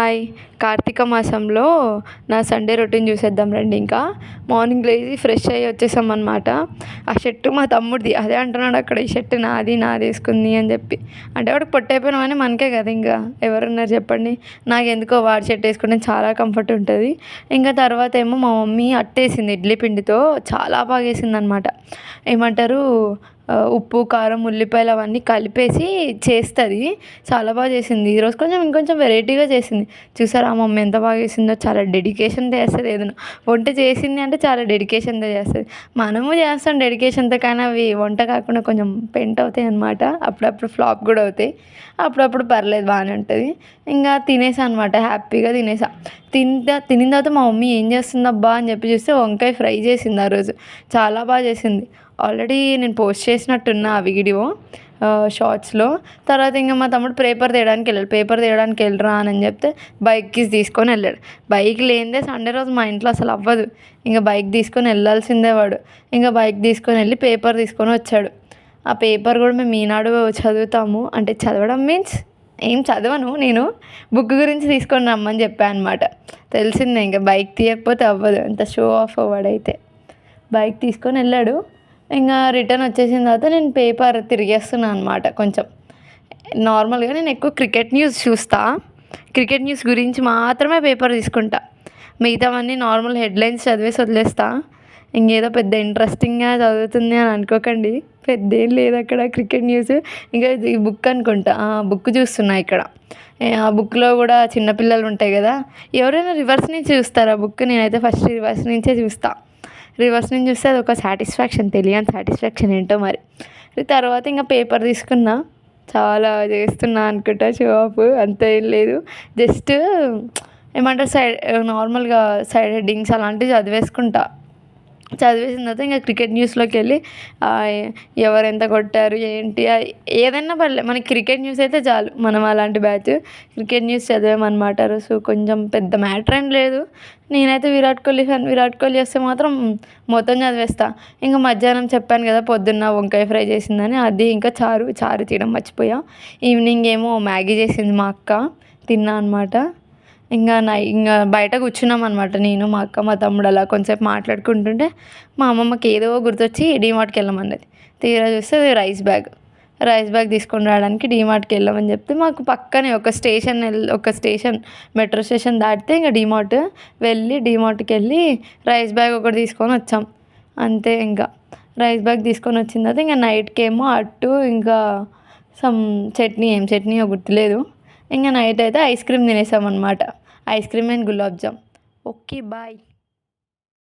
Hi! Karthika మాసంలో నా Sunday routine చూసేద్దాం రండి ఇంకా. మార్నింగ్ లేచి ఫ్రెష్ అయ్యి వచ్చేసామన్నమాట. ఆ షర్టు మా తమ్ముడిది. అదే అంటున్నాడు అక్కడ, ఈ షర్ట్ నాదేసుకుంది అని చెప్పి. అంటే వాడికి పొట్టయిపోయినా కానీ మనకే కదా ఇంకా ఎవరున్నారు చెప్పండి. నాకెందుకో వాడి షర్ట్ వేసుకుంటే చాలా కంఫర్ట్ ఉంటుంది. ఇంకా తర్వాత ఏమో మా మమ్మీ అట్టేసింది ఇడ్లీ పిండితో, చాలా బాగా వేసిందనమాట. ఏమంటారు, ఉప్పు, కారం, ఉల్లిపాయలు అవన్నీ కలిపేసి చేస్తుంది. చాలా బాగా చేసింది. ఈరోజు ఇంకొంచెం వెరైటీగా చేసింది. చూసారా మా మమ్మీ ఎంత బాగా చేసిందో. చాలా డెడికేషన్తో చేస్తుంది. ఏదైనా వంట చేసింది అంటే చాలా డెడికేషన్తో చేస్తుంది. మనము చేస్తాం డెడికేషన్తో, కానీ అవి వంట కాకుండా కొంచెం పెంట్ అవుతాయి అన్నమాట. అప్పుడప్పుడు ఫ్లాప్ కూడా అవుతాయి. అప్పుడప్పుడు పర్లేదు, బాగానే ఉంటుంది. ఇంకా తినేసా అనమాట, హ్యాపీగా తినేసా. తినిన తర్వాత మా మమ్మీ ఏం చేస్తుందబ్బా అని చెప్పి చూస్తే వంకాయ ఫ్రై చేసింది ఆ రోజు. చాలా బాగా చేసింది. ఆల్రెడీ నేను పోస్ట్ చేసినట్టున్నా ఆ వీడియో షార్ట్స్లో. తర్వాత ఇంకా మా తమ్ముడు పేపర్ తేయడానికి వెళ్ళరా అని చెప్తే బైక్ కీస్ తీసుకొని వెళ్ళాడు. బైక్ లేనిదే సండే రోజు మా ఇంట్లో అసలు అవ్వదు. ఇంకా బైక్ తీసుకొని వెళ్ళాల్సిందే వాడు. ఇంకా బైక్ తీసుకొని వెళ్ళి పేపర్ తీసుకొని వచ్చాడు. ఆ పేపర్ కూడా మేము ఈనాడు చదువుతాము. అంటే చదవడం మీన్స్ ఏం చదవను నేను, బుక్ గురించి తీసుకొని రమ్మని చెప్పాను అనమాట. తెలిసిందే ఇంకా బైక్ తీయకపోతే అవ్వదు. అంత షో ఆఫ్ వాడైతే. బైక్ తీసుకొని వెళ్ళాడు. ఇంకా రిటర్న్ వచ్చేసిన తర్వాత నేను పేపర్ తిరిగేస్తున్నాను అనమాట. కొంచెం నార్మల్గా నేను ఎక్కువ క్రికెట్ న్యూస్ చూస్తా. క్రికెట్ న్యూస్ గురించి మాత్రమే పేపర్ తీసుకుంటా. మిగతావన్నీ నార్మల్ హెడ్లైన్స్ చదివేసి వదిలేస్తా. ఇంకేదో పెద్ద ఇంట్రెస్టింగ్గా చదువుతుంది అని అనుకోకండి, పెద్ద ఏం లేదు అక్కడ క్రికెట్ న్యూస్. ఇంకా ఈ బుక్ అనుకుంటా, బుక్ చూస్తున్నా ఇక్కడ. ఆ బుక్లో కూడా చిన్నపిల్లలు ఉంటాయి కదా, ఎవరైనా రివర్స్ నుంచి చూస్తారా బుక్? నేనైతే ఫస్ట్ రివర్స్ నుంచే చూస్తా. రివర్స్ నుంచి చూస్తే అది ఒక సాటిస్ఫాక్షన్, తెలియని సాటిస్ఫాక్షన్ ఏంటో మరి. తర్వాత ఇంకా పేపర్ తీసుకున్నా. చాలా చేస్తున్నా అనుకుంటా షో ఆఫ్, అంత ఏం లేదు. జస్ట్ ఏమంటారు, నార్మల్గా సైడ్ హెడ్డింగ్స్ అలాంటివి చదివేసిన తర్వాత ఇంకా క్రికెట్ న్యూస్లోకి వెళ్ళి ఎవరు ఎంత కొట్టారు ఏంటి ఏదైనా పర్లేదు, మనకి క్రికెట్ న్యూస్ అయితే చాలు. మనం అలాంటి బ్యాచ్ క్రికెట్ న్యూస్ చదివామన్నమాట. సో కొంచెం పెద్ద మ్యాటర్ ఏం లేదు. నేనైతే విరాట్ కోహ్లీ వస్తే మాత్రం మొత్తం చదివేస్తా. ఇంకా మధ్యాహ్నం చెప్పాను కదా పొద్దున్న వంకాయ ఫ్రై చేసిందని, అది ఇంకా చారు తీయడం మర్చిపోయా. ఈవినింగ్ ఏమో మ్యాగీ చేసింది మా అక్క, తిన్నా అనమాట. ఇంకా బయట కూర్చున్నాం అనమాట, నేను మా అక్క మా తమ్ముడు. అలా కొంచెంసేపు మాట్లాడుకుంటుంటే మా అమ్మమ్మకి ఏదో గుర్తొచ్చి డీమార్ట్కి వెళ్ళమన్నది. తీరా చూస్తే అది రైస్ బ్యాగ్ తీసుకొని రావడానికి డీమార్ట్కి వెళ్ళామని చెప్తే, మాకు పక్కనే ఒక స్టేషన్ మెట్రో స్టేషన్ దాటితే ఇంకా డీమార్ట్. డీమార్ట్కి వెళ్ళి రైస్ బ్యాగ్ ఒకటి తీసుకొని వచ్చాం అంతే. ఇంకా రైస్ బ్యాగ్ తీసుకొని వచ్చిన తర్వాత ఇంకా నైట్కి ఏమో అట్టు, ఇంకా ఏం చట్నీయో గుర్తులేదు. ఇంకా నైట్ అయితే ఐస్ క్రీమ్ తినేసామన్నమాట. Ice cream and gulab jam. Okay, bye.